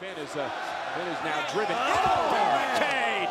Finn is now driven. Barricade!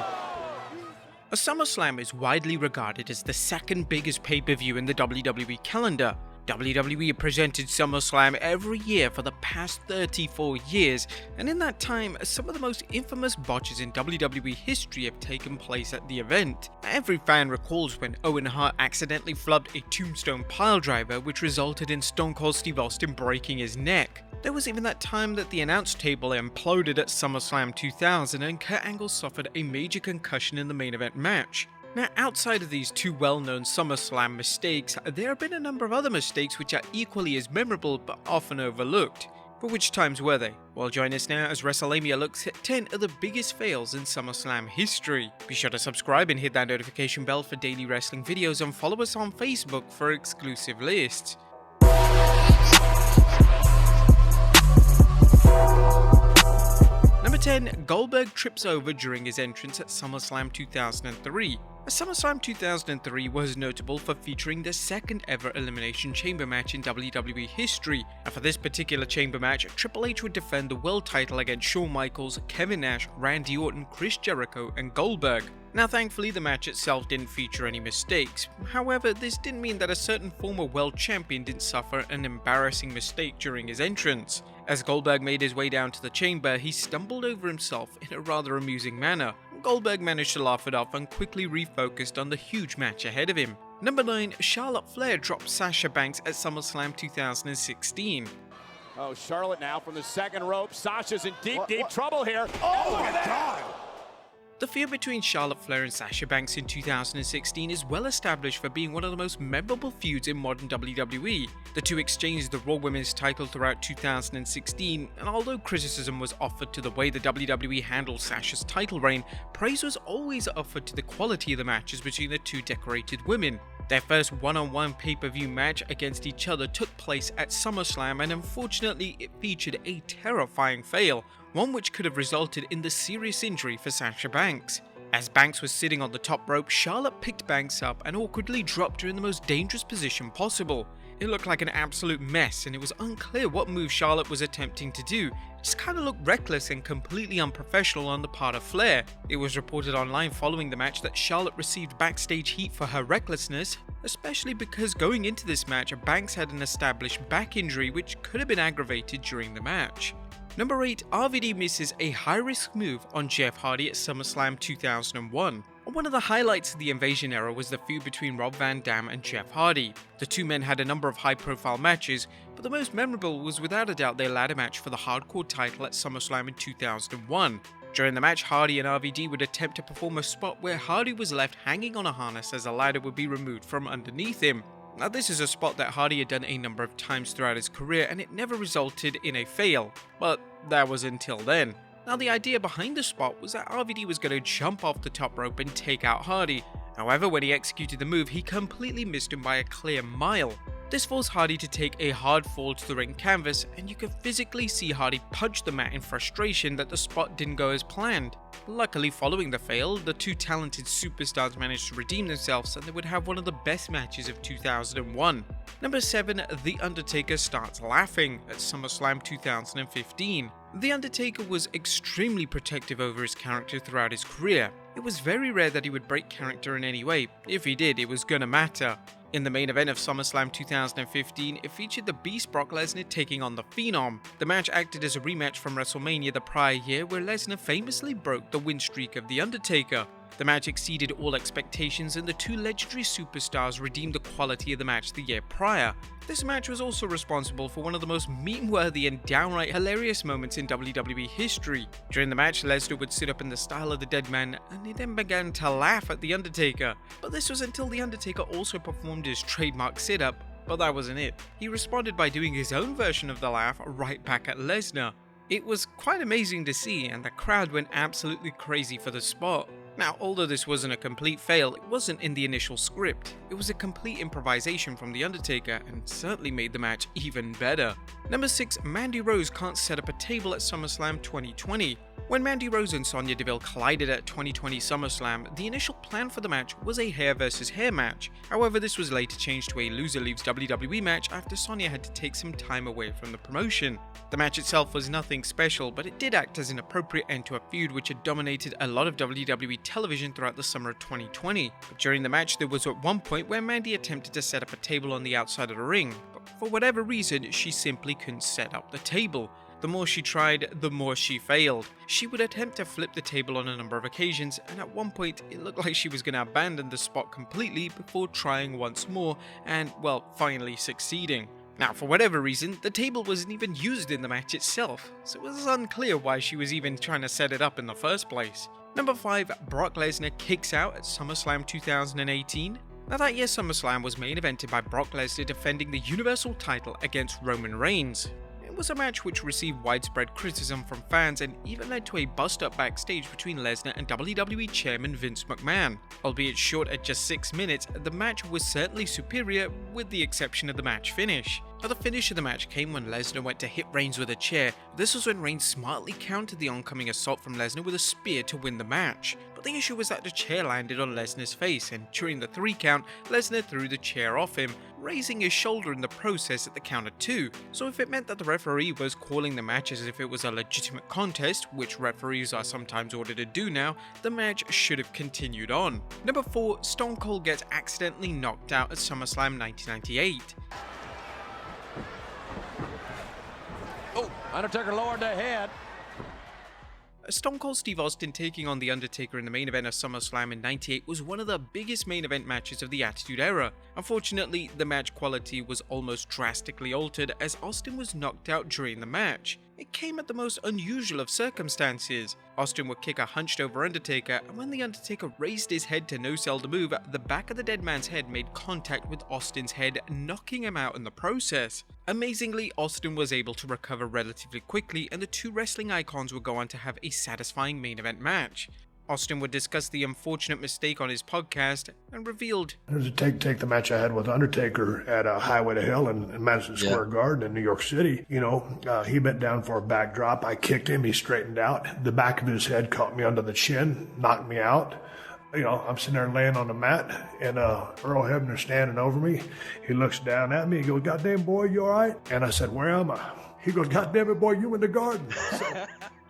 A SummerSlam is widely regarded as the second biggest pay-per-view in the WWE calendar. WWE presented SummerSlam every year for the past 34 years, and in that time, some of the most infamous botches in WWE history have taken place at the event. Every fan recalls when Owen Hart accidentally flubbed a tombstone piledriver, which resulted in Stone Cold Steve Austin breaking his neck. There was even that time that the announce table imploded at SummerSlam 2000 and Kurt Angle suffered a major concussion in the main event match. Now, outside of these two well-known SummerSlam mistakes, there have been a number of other mistakes which are equally as memorable but often overlooked. But which times were they? Well, join us now as Wrestlelamia looks at 10 of the biggest fails in SummerSlam history. Be sure to subscribe and hit that notification bell for daily wrestling videos and follow us on Facebook for exclusive lists. Number 10. Goldberg trips over during his entrance at SummerSlam 2003. SummerSlam 2003 was notable for featuring the second ever Elimination Chamber match in WWE history, and for this particular chamber match, Triple H would defend the world title against Shawn Michaels, Kevin Nash, Randy Orton, Chris Jericho, and Goldberg. Now, thankfully, the match itself didn't feature any mistakes. However, this didn't mean that a certain former world champion didn't suffer an embarrassing mistake during his entrance. As Goldberg made his way down to the chamber, he stumbled over himself in a rather amusing manner. Goldberg managed to laugh it off and quickly refocused on the huge match ahead of him. Number 9. Charlotte Flair dropped Sasha Banks at SummerSlam 2016. Oh, Charlotte now from the second rope. Sasha's in deep trouble here. Oh, look at that! God. The feud between Charlotte Flair and Sasha Banks in 2016 is well established for being one of the most memorable feuds in modern WWE. The two exchanged the Raw Women's title throughout 2016, and although criticism was offered to the way the WWE handled Sasha's title reign, praise was always offered to the quality of the matches between the two decorated women. Their first one-on-one pay-per-view match against each other took place at SummerSlam, and unfortunately it featured a terrifying fail, one which could have resulted in the serious injury for Sasha Banks. As Banks was sitting on the top rope, Charlotte picked Banks up and awkwardly dropped her in the most dangerous position possible. It looked like an absolute mess, and it was unclear what move Charlotte was attempting to do. It just kinda looked reckless and completely unprofessional on the part of Flair. It was reported online following the match that Charlotte received backstage heat for her recklessness, especially because going into this match, Banks had an established back injury which could have been aggravated during the match. Number 8. RVD misses a high-risk move on Jeff Hardy at SummerSlam 2001. One of the highlights of the Invasion era was the feud between Rob Van Dam and Jeff Hardy. The two men had a number of high-profile matches, but the most memorable was without a doubt their ladder match for the Hardcore title at SummerSlam in 2001. During the match, Hardy and RVD would attempt to perform a spot where Hardy was left hanging on a harness as a ladder would be removed from underneath him. Now, this is a spot that Hardy had done a number of times throughout his career, and it never resulted in a fail, but that was until then. Now, the idea behind the spot was that RVD was going to jump off the top rope and take out Hardy. However, when he executed the move, he completely missed him by a clear mile. This forced Hardy to take a hard fall to the ring canvas, and you could physically see Hardy punch the mat in frustration that the spot didn't go as planned. Luckily, following the fail, the two talented superstars managed to redeem themselves, and they would have one of the best matches of 2001. Number 7. The Undertaker starts laughing at SummerSlam 2015. The Undertaker was extremely protective over his character throughout his career. It was very rare that he would break character in any way. If he did, it was gonna matter. In the main event of SummerSlam 2015, it featured the Beast Brock Lesnar taking on the Phenom. The match acted as a rematch from WrestleMania the prior year, where Lesnar famously broke the win streak of The Undertaker. The match exceeded all expectations, and the two legendary superstars redeemed the quality of the match the year prior. This match was also responsible for one of the most meme-worthy and downright hilarious moments in WWE history. During the match, Lesnar would sit up in the style of the dead man, and he then began to laugh at The Undertaker. But this was until The Undertaker also performed his trademark sit-up, but that wasn't it. He responded by doing his own version of the laugh right back at Lesnar. It was quite amazing to see, and the crowd went absolutely crazy for the spot. Now, although this wasn't a complete fail, it wasn't in the initial script. It was a complete improvisation from The Undertaker, and certainly made the match even better. Number 6. Mandy Rose can't set up a table at SummerSlam 2020. When Mandy Rose and Sonya Deville collided at 2020 SummerSlam, the initial plan for the match was a hair versus hair match. However, this was later changed to a loser leaves WWE match after Sonya had to take some time away from the promotion. The match itself was nothing special, but it did act as an appropriate end to a feud which had dominated a lot of WWE television throughout the summer of 2020. But during the match, there was at one point where Mandy attempted to set up a table on the outside of the ring, but for whatever reason, she simply couldn't set up the table. The more she tried, the more she failed. She would attempt to flip the table on a number of occasions, and at one point it looked like she was going to abandon the spot completely before trying once more and, well, finally succeeding. Now, for whatever reason, the table wasn't even used in the match itself, so it was unclear why she was even trying to set it up in the first place. Number 5, Brock Lesnar kicks out at SummerSlam 2018. Now, that year's SummerSlam was main evented by Brock Lesnar defending the Universal title against Roman Reigns. It was a match which received widespread criticism from fans and even led to a bust-up backstage between Lesnar and WWE Chairman Vince McMahon. Albeit short at just 6 minutes, the match was certainly superior with the exception of the match finish. Now, the finish of the match came when Lesnar went to hit Reigns with a chair. This was when Reigns smartly countered the oncoming assault from Lesnar with a spear to win the match. But the issue was that the chair landed on Lesnar's face, and during the 3 count, Lesnar threw the chair off him, raising his shoulder in the process at the count of 2. So if it meant that the referee was calling the match as if it was a legitimate contest, which referees are sometimes ordered to do now, the match should have continued on. Number 4, Stone Cold gets accidentally knocked out at SummerSlam 1998. Oh, Undertaker lowered the head. Stone Cold Steve Austin taking on The Undertaker in the main event of SummerSlam in '98 was one of the biggest main event matches of the Attitude Era. Unfortunately, the match quality was almost drastically altered as Austin was knocked out during the match. It came at the most unusual of circumstances. Austin would kick a hunched over Undertaker, and when The Undertaker raised his head to no-sell the move, the back of the dead man's head made contact with Austin's head, knocking him out in the process. Amazingly, Austin was able to recover relatively quickly, and the two wrestling icons would go on to have a satisfying main event match. Austin would discuss the unfortunate mistake on his podcast and revealed, "There's a take the match I had with Undertaker at Highway to Hell in Madison Square Garden in New York City. He bent down for a backdrop. I kicked him. He straightened out. The back of his head caught me under the chin, knocked me out. I'm sitting there laying on the mat, and Earl Hebner's standing over me. He looks down at me. He goes, 'Goddamn, boy, you all right?' And I said, 'Where am I?' He goes, 'Goddamn it, boy, you in the garden.'"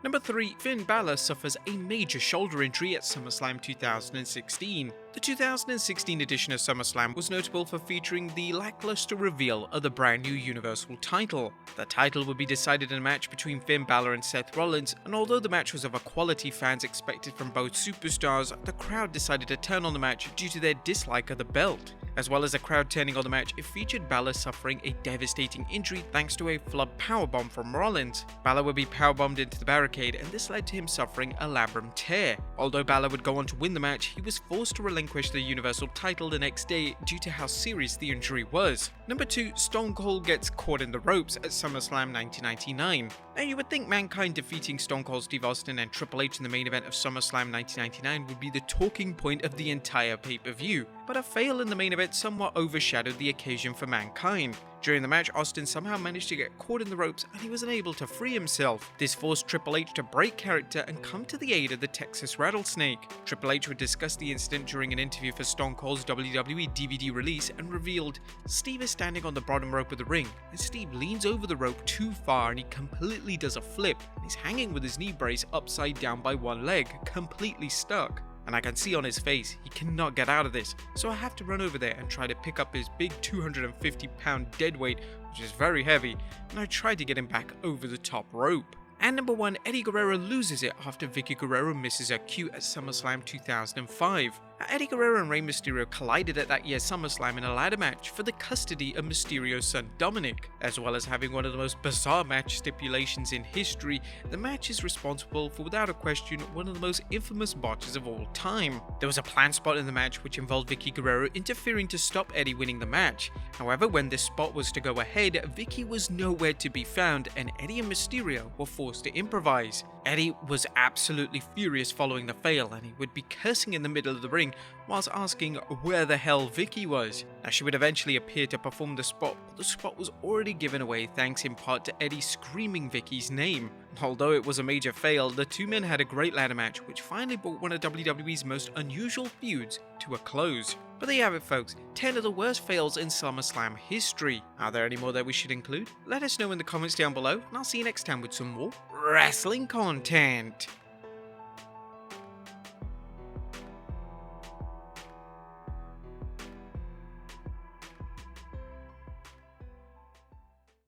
Number 3, Finn Balor suffers a major shoulder injury at SummerSlam 2016. The 2016 edition of SummerSlam was notable for featuring the lackluster reveal of the brand new Universal title. The title would be decided in a match between Finn Balor and Seth Rollins, and although the match was of a quality fans expected from both superstars, the crowd decided to turn on the match due to their dislike of the belt. As well as the crowd turning on the match, it featured Balor suffering a devastating injury thanks to a flub powerbomb from Rollins. Balor would be powerbombed into the barricade, and this led to him suffering a labrum tear. Although Balor would go on to win the match, he was forced to relinquish the Universal title the next day due to how serious the injury was. Number 2, Stone Cold gets caught in the ropes at SummerSlam 1999. Now, you would think Mankind defeating Stone Cold Steve Austin and Triple H in the main event of SummerSlam 1999 would be the talking point of the entire pay-per-view, but a fail in the main event somewhat overshadowed the occasion for Mankind. During the match, Austin somehow managed to get caught in the ropes and he was unable to free himself. This forced Triple H to break character and come to the aid of the Texas Rattlesnake. Triple H would discuss the incident during an interview for Stone Cold's WWE DVD release and revealed, "Steve is standing on the bottom rope of the ring, and Steve leans over the rope too far and he completely does a flip, and he's hanging with his knee brace upside down by one leg, completely stuck. And I can see on his face, he cannot get out of this, so I have to run over there and try to pick up his big 250-pound deadweight, which is very heavy, and I tried to get him back over the top rope." And number 1, Eddie Guerrero loses it after Vicky Guerrero misses her cue at SummerSlam 2005. Eddie Guerrero and Rey Mysterio collided at that year's SummerSlam in a ladder match for the custody of Mysterio's son Dominic. As well as having one of the most bizarre match stipulations in history, the match is responsible for, without a question, one of the most infamous botches of all time. There was a planned spot in the match which involved Vicky Guerrero interfering to stop Eddie winning the match. However, when this spot was to go ahead, Vicky was nowhere to be found and Eddie and Mysterio were forced to improvise. Eddie was absolutely furious following the fail, and he would be cursing in the middle of the ring whilst asking where the hell Vicky was. Now, she would eventually appear to perform the spot, but the spot was already given away thanks in part to Eddie screaming Vicky's name. Although it was a major fail, the two men had a great ladder match, which finally brought one of WWE's most unusual feuds to a close. But there you have it, folks, 10 of the worst fails in SummerSlam history. Are there any more that we should include? Let us know in the comments down below, and I'll see you next time with some more wrestling content.